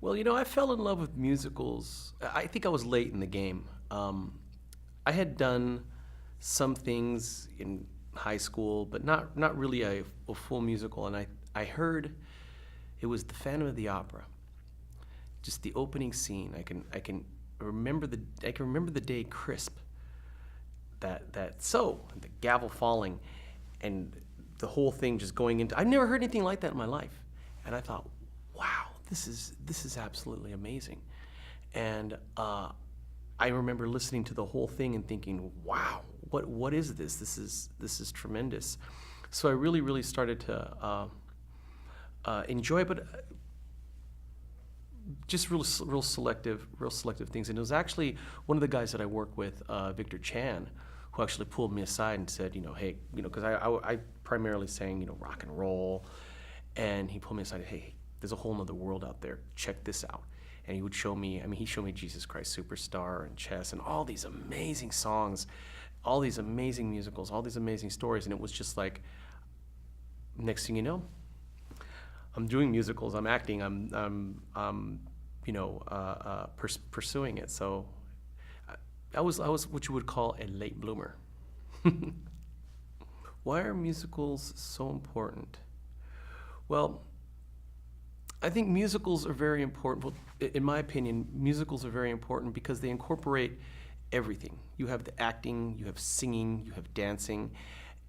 Well, I fell in love with musicals. I think I was late in the game. I had done some things in high school, but not really a full musical. And I heard it was the Phantom of the Opera. Just the opening scene. I can remember the day crisp. The gavel falling, and the whole thing just going into. I've never heard anything like that in my life, and I thought, wow, this is absolutely amazing. And I remember listening to the whole thing and thinking, wow, what is this? This is tremendous. So I really started to enjoy it, but just real selective things. And it was actually one of the guys that I work with, Victor Chan, who actually pulled me aside and said, hey, because I primarily sang, rock and roll, and he pulled me aside, hey, there's a whole nother world out there. Check this out. And he would show me, he showed me Jesus Christ Superstar and Chess and all these amazing songs, all these amazing musicals, all these amazing stories. And it was just like, next thing you know, I'm doing musicals, I'm acting, I'm pursuing it. So I was what you would call a late bloomer. Why are musicals so important? Well, I think musicals are very important. Well, in my opinion, musicals are very important because they incorporate everything. You have the acting, you have singing, you have dancing,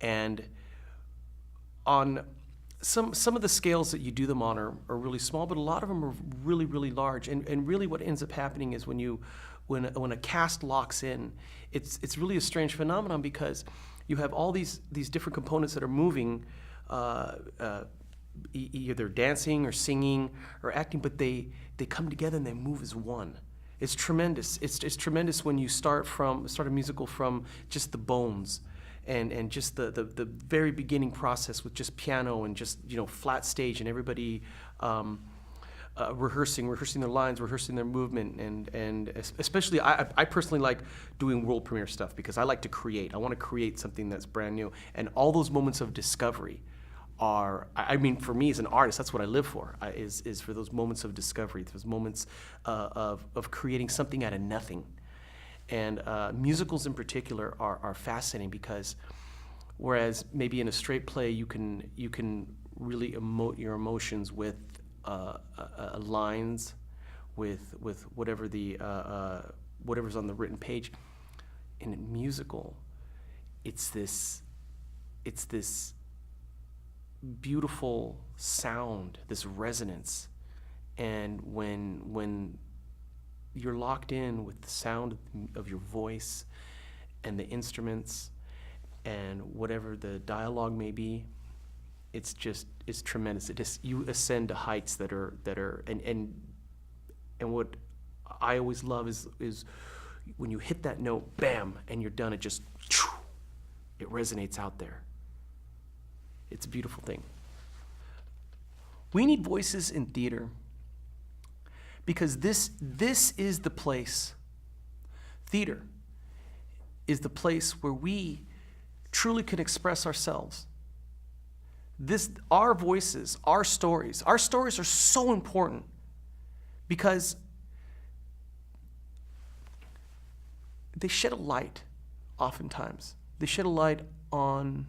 and on some of the scales that you do them on are really small, but a lot of them are really large. And really what ends up happening is when a cast locks in, it's really a strange phenomenon because you have all these different components that are moving, either dancing or singing or acting, but they come together and they move as one. It's tremendous. It's tremendous when you start a musical from just the bones and just the very beginning process with just piano and just flat stage and everybody rehearsing their lines, rehearsing their movement, and especially I personally like doing world premiere stuff because I like to create. I want to create something that's brand new, and all those moments of discovery are, for me as an artist, that's what I live for, is for those moments of discovery, those moments of creating something out of nothing. And musicals in particular are fascinating because whereas maybe in a straight play you can really emote your emotions with lines, with whatever whatever's on the written page, in a musical, it's this beautiful sound, this resonance, and when you're locked in with the sound of your voice and the instruments and whatever the dialogue may be, it's tremendous. You ascend to heights that are and what I always love is when you hit that note, bam, and you're done. It resonates out there. It's a beautiful thing. We need voices in theater because this is the place. Theater is the place where we truly can express ourselves. Our voices, our stories are so important because they shed a light, oftentimes. They shed a light on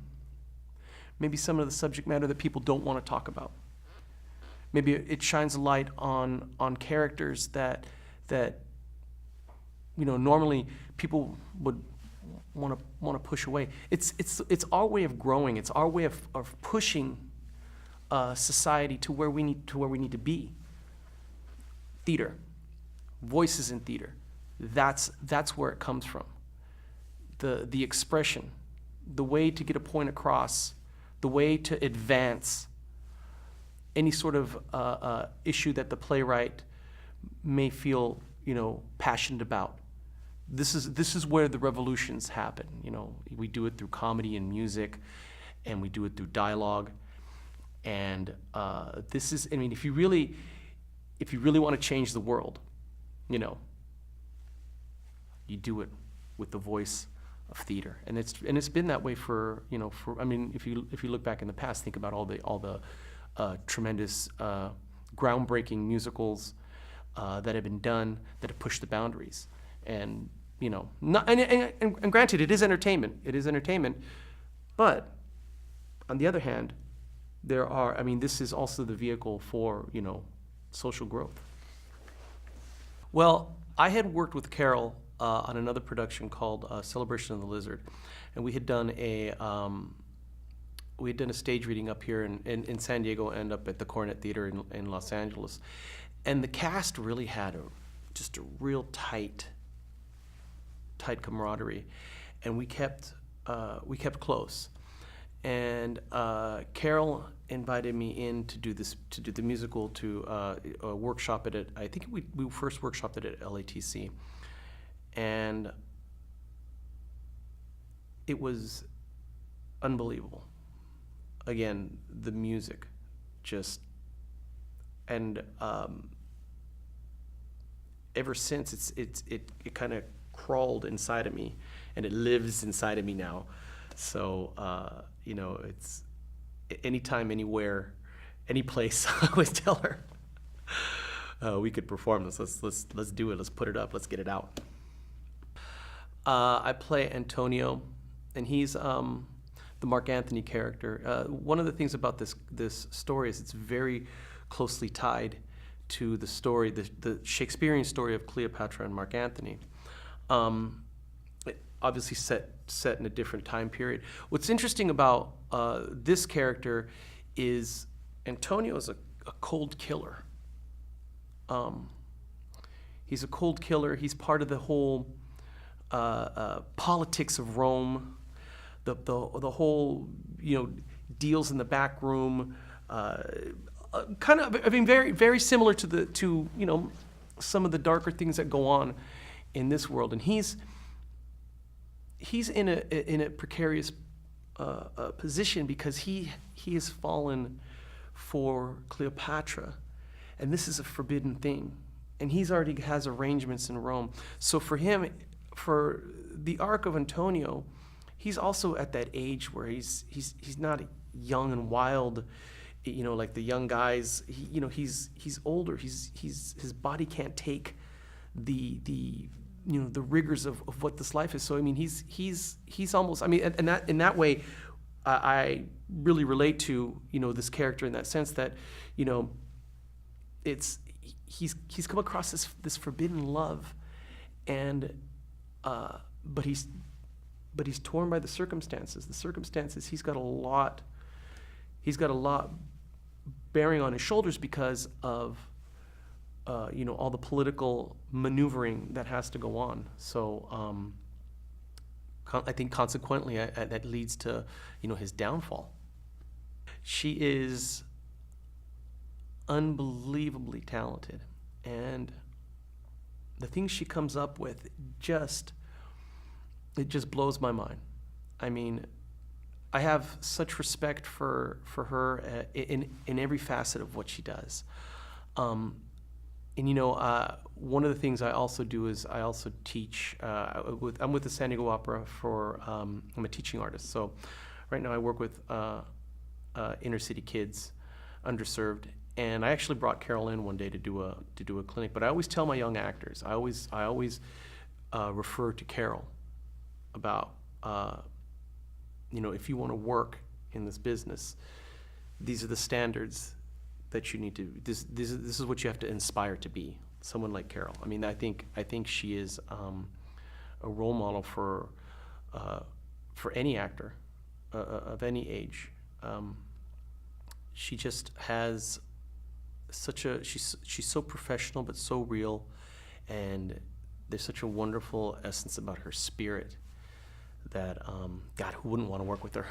maybe some of the subject matter that people don't want to talk about. Maybe it shines a light on characters that normally people would want to push away. It's our way of growing. It's our way of pushing society to where we need to be. Theater, voices in theater. That's where it comes from. The expression, the way to get a point across, the way to advance any sort of issue that the playwright may feel passionate about. This is where the revolutions happen. We do it through comedy and music, and we do it through dialogue. And if you really want to change the world, you do it with the voice of theater, and it's been that way for if you look back in the past, think about all the tremendous groundbreaking musicals that have been done that have pushed the boundaries. And not, and granted, it is entertainment. It is entertainment, but on the other hand, this is also the vehicle for social growth. Well, I had worked with Karole on another production called Celebration of the Lizard, and we had done a stage reading up here in San Diego and up at the Coronet Theater in Los Angeles, and the cast really had just a real tight camaraderie, and we kept close. And Karole invited me in to do the musical, to workshop it I think we first workshopped it at LATC, and it was unbelievable. Again, the music, and ever since it kind of crawled inside of me, and it lives inside of me now. So it's anytime, anywhere, any place. I always tell her we could perform this. Let's do it. Let's put it up. Let's get it out. I play Antonio, and he's the Mark Antony character. One of the things about this story is it's very closely tied to the story, the Shakespearean story of Cleopatra and Mark Antony. It obviously set in a different time period. What's interesting about this character is Antonio is a cold killer. He's a cold killer. He's part of the whole politics of Rome, the whole deals in the back room. Very very similar to some of the darker things that go on in this world, and he's in a precarious position because he has fallen for Cleopatra, and this is a forbidden thing, and he's already has arrangements in Rome. So for him, for the arc of Antonio, he's also at that age where he's not young and wild, like the young guys. He's older. His body can't take the rigors of what this life is. So he's almost, and that in that way, I really relate to this character in that sense that he's come across this forbidden love, and but he's torn by the circumstances. He's got a lot bearing on his shoulders because of all the political maneuvering that has to go on. So I think consequently that leads to his downfall. She is unbelievably talented, and the things she comes up with it just blows my mind. I have such respect for her in every facet of what she does. One of the things I also do is I also teach. I'm with the San Diego Opera I'm a teaching artist. So right now I work with inner city kids, underserved, and I actually brought Karole in one day to do a clinic. But I always tell my young actors, I always refer to Karole about if you want to work in this business, these are the standards that you need to. This is what you have to inspire to be. Someone like Karole. I think she is a role model for any actor of any age. She just has she's so professional but so real, and there's such a wonderful essence about her spirit that God, who wouldn't want to work with her?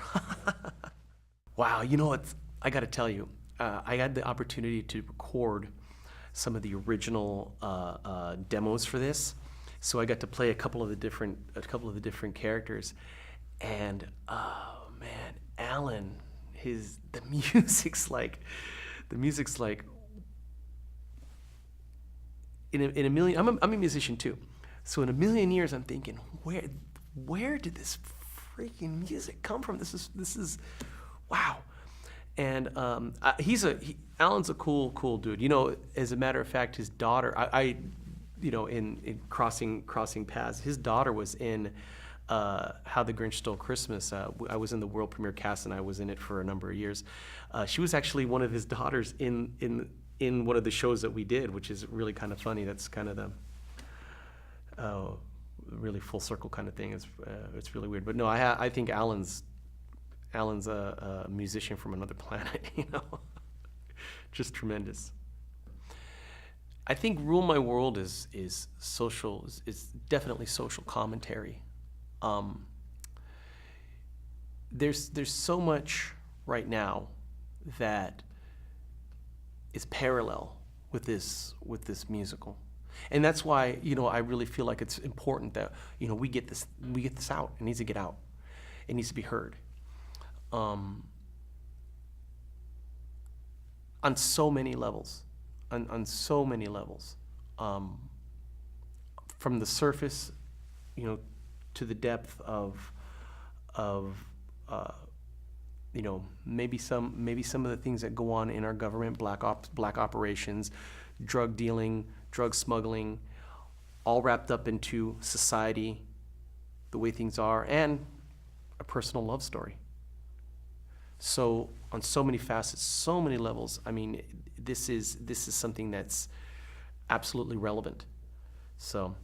Wow, I got to tell you, I had the opportunity to record some of the original demos for this, so I got to play a couple of the different characters, and oh man, Allan, the music's like in a million. I'm a musician too, so in a million years I'm thinking, where did this freaking music come from? This is wow. And Allan's a cool dude. You know, as a matter of fact, his daughter, you know, in crossing paths, his daughter was in How the Grinch Stole Christmas. I was in the world premiere cast, and I was in it for a number of years. She was actually one of his daughters in one of the shows that we did, which is really kind of funny. That's kind of the really full circle kind of thing. It's really weird. But no, I think Allan's a musician from another planet, you know, just tremendous. I think Rule My World is social, is definitely social commentary. There's so much right now that is parallel with this musical. And that's why, you know, I really feel like it's important that, you know, we get this out. It needs to get out. It needs to be heard. On so many levels, on so many levels, from the surface, you know, to the depth of you know, maybe some of the things that go on in our government, black operations, drug dealing, drug smuggling, all wrapped up into society, the way things are, and a personal love story. So on so many facets, so many levels, I mean, this is something that's absolutely relevant. So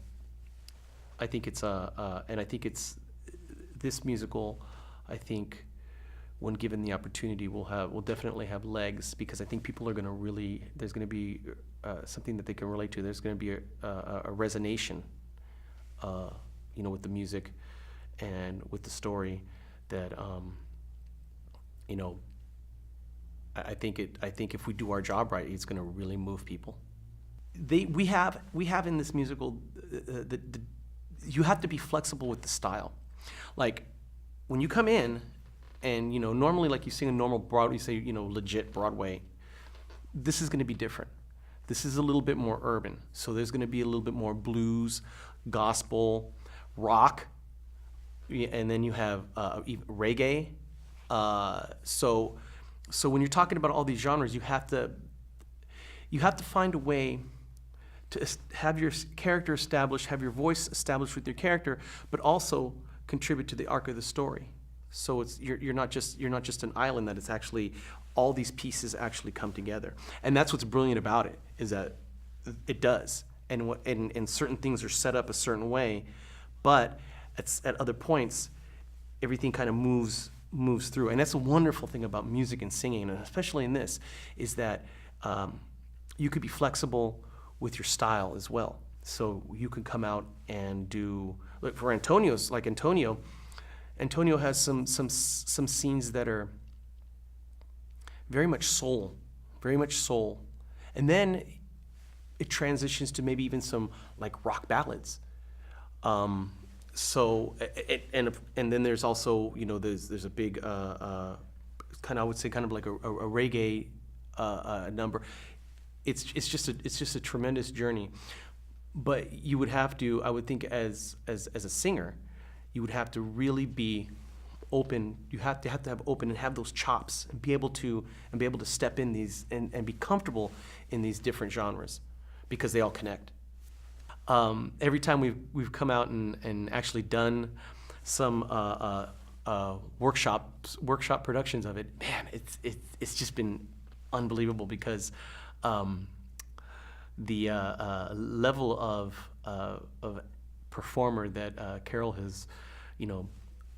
I think it's and I think it's this musical, I think, when given the opportunity, will definitely have legs, because I think people are going to really, there's going to be something that they can relate to. There's going to be a resonation, you know, with the music and with the story that, you know, I think if we do our job right, it's going to really move people. We have in this musical, you have to be flexible with the style. Like when you come in, and, you know, normally, like you sing a normal Broadway, you say, you know, legit Broadway, this is going to be different. This is a little bit more urban. So there's going to be a little bit more blues, gospel, rock, and then you have reggae. So when you're talking about all these genres, you have to find a way to have your character established, have your voice established with your character, but also contribute to the arc of the story. So you're not just an island, that it's actually all these pieces actually come together. And that's what's brilliant about it, is that it does. And certain things are set up a certain way, but at other points, everything kind of moves through. And that's a wonderful thing about music and singing, and especially in this, is that you could be flexible with your style as well. So you could come out and do, look, for Antonio has some scenes that are very much soul, and then it transitions to maybe even some like rock ballads. So and then there's also, you know, there's a big kind of, I would say, kind of like a reggae number. It's just a tremendous journey, but you would have to, I would think, as a singer, you would have to really be open. You have to have open and have those chops and be able to step in these and be comfortable in these different genres, because they all connect. Every time we've come out and actually done some workshop productions of it, man, it's just been unbelievable, because the level of performer that Karole has, you know,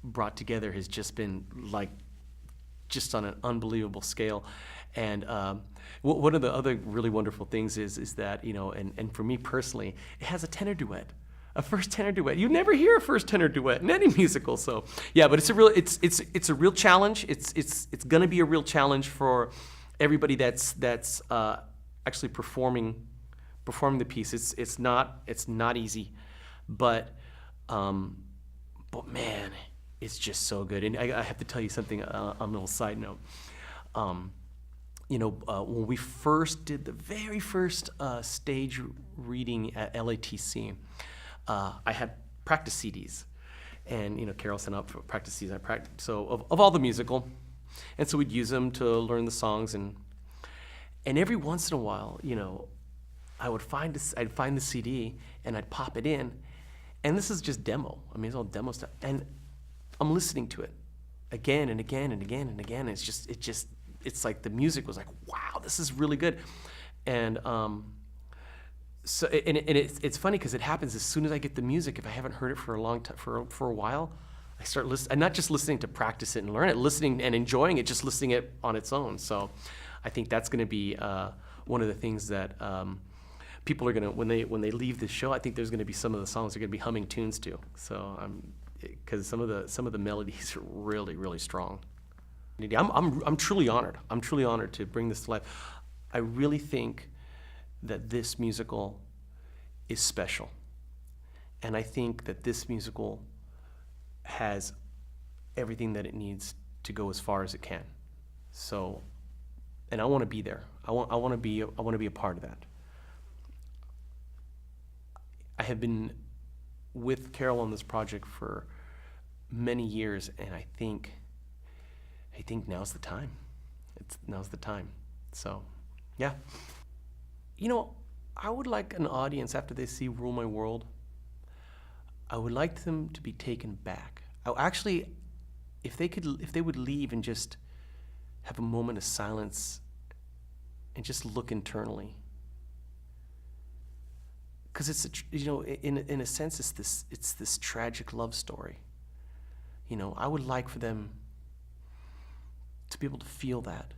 brought together has just been like, just on an unbelievable scale. And one of the other really wonderful things is that, you know, and for me personally, it has a tenor duet, a first tenor duet. You never hear a first tenor duet in any musical. So yeah, but it's a real challenge. It's gonna be a real challenge for everybody that's actually performing the piece. It's not easy. But man, it's just so good. And I have to tell you something on a little side note. You know, when we first did the very first stage reading at LATC, I had practice CDs, and, you know, Karole sent out for practice CDs. So of all the musical, And so we'd use them to learn the songs, and every once in a while, I'd find the CD and I'd pop it in, and this is just demo. I mean, it's all demo stuff, and I'm listening to it again and again and again and again. And it's like the music was like, wow, this is really good, and so it's funny because it happens as soon as I get the music. If I haven't heard it for a long time, for a while, I start listening, and not just listening to practice it and learn it, listening and enjoying it, just listening it on its own. So I think that's going to be one of the things that people are going to, when they leave this show, I think there's going to be some of the songs they're going to be humming tunes to. So because some of the melodies are really, really strong. I'm truly honored. I'm truly honored to bring this to life. I really think that this musical is special, and I think that this musical has everything that it needs to go as far as it can. So, and I want to be there. I want to be a part of that. I have been with Karole on this project for many years, and I think now's the time. Now's the time. So, yeah. I would like an audience, after they see Rule My World, I would like them to be taken back. Actually, if they would leave and just have a moment of silence and just look internally. Because it's in a sense, it's this tragic love story. I would like for them to be able to feel that,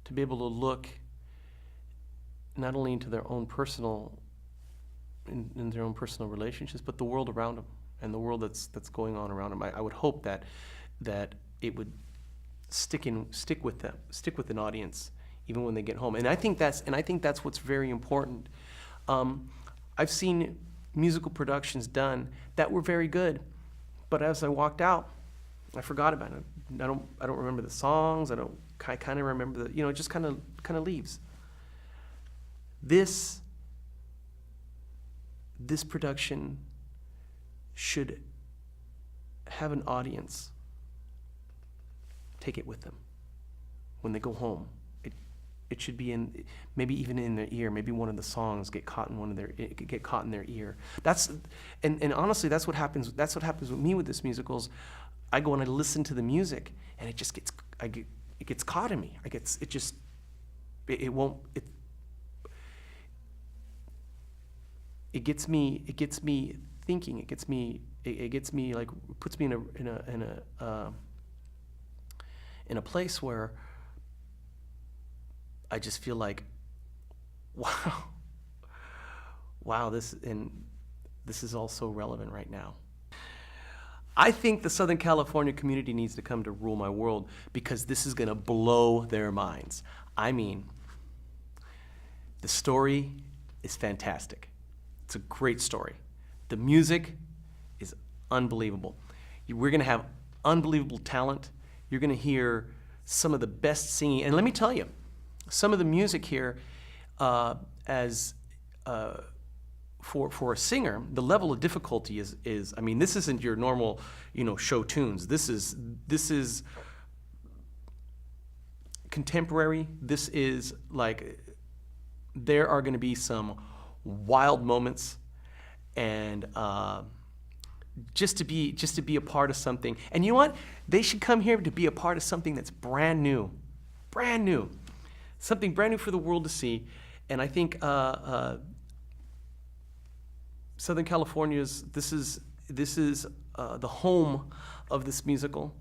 to be able to look not only into their own personal, in their own personal relationships, but the world around them and the world that's going on around them. I would hope that it would stick with an audience even when they get home. And I think that's what's very important. I've seen musical productions done that were very good, but as I walked out, I forgot about it. I don't remember the songs. I kind of remember it just kind of leaves. This production should have an audience take it with them when they go home. It should be maybe even in their ear. Maybe one of the songs get caught in their ear. And honestly, that's what happens. That's what happens with me with this musicals. I go and I listen to the music, and it gets caught in me. It gets me thinking. It gets me like, puts me in a place where I just feel like, wow, this is all so relevant right now. I think the Southern California community needs to come to Rule My World, because this is going to blow their minds. I mean, the story is fantastic. It's a great story. The music is unbelievable. We're going to have unbelievable talent. You're going to hear some of the best singing. And let me tell you, some of the music here, for a singer, the level of difficulty is I mean, this isn't your normal, show tunes. This is contemporary. This is like, there are going to be some wild moments, and just to be a part of something. And you know what? They should come here to be a part of something that's brand new, something brand new for the world to see. And I think Southern California's this is the home of this musical,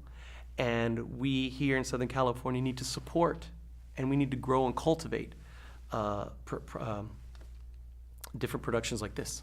and we here in Southern California need to support, and we need to grow and cultivate different productions like this.